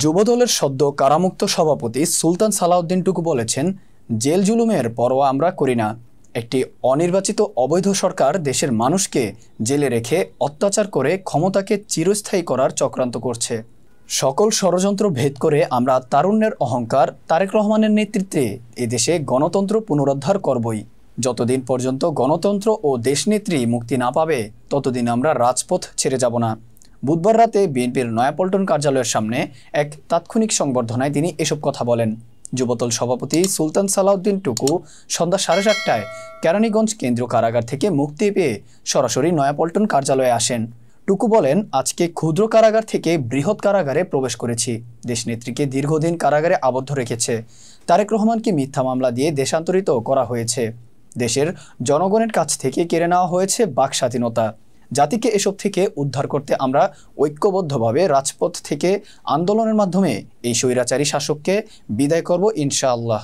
যুবদলের সদ্য কারামুক্ত সভাপতি সুলতান সালাউদ্দিন টুকু বলেছেন, জেল জুলুমের পরোয়া আমরা করি না। একটি অনির্বাচিত অবৈধ সরকার দেশের মানুষকে জেলে রেখে অত্যাচার করে ক্ষমতাকে চিরস্থায়ী করার চক্রান্ত করছে। সকল ষড়যন্ত্র ভেদ করে আমরা তারুণ্যের অহংকার তারেক রহমানের নেতৃত্বে এদেশে গণতন্ত্র পুনরুদ্ধার করবই। যতদিন পর্যন্ত গণতন্ত্র ও দেশনেত্রী মুক্তি না পাবে ততদিন আমরা রাজপথ ছেড়ে যাব না। বুধবার রাতে বিএনপির নয়াপল্টন কার্যালয়ের সামনে এক তাৎক্ষণিক সংবর্ধনায় তিনি এসব কথা বলেন। যুবদল সভাপতি সুলতান সালাউদ্দিন টুকু সন্ধ্যা 7:30টায় কেরানীগঞ্জ কেন্দ্রীয় কারাগার থেকে মুক্তি পেয়ে সরাসরি নয়াপল্টন কার্যালয়ে আসেন। টুকু বলেন, আজকে ক্ষুদ্র কারাগার থেকে বৃহৎ কারাগারে প্রবেশ করেছি। দেশনেত্রীকে দীর্ঘদিন কারাগারে আবদ্ধ রেখেছে। তারেক রহমানকে মিথ্যা মামলা দিয়ে দেশান্তরিত করা হয়েছে। দেশের জনগণের কাছ থেকে কেড়ে নেওয়া হয়েছে বাক স্বাধীনতা। জাতিকে এসব থেকে উদ্ধার করতে আমরা ঐক্যবদ্ধভাবে রাজপথ থেকে আন্দোলনের মাধ্যমে এই স্বৈরাচারী শাসককে বিদায় করব ইনশাআল্লাহ।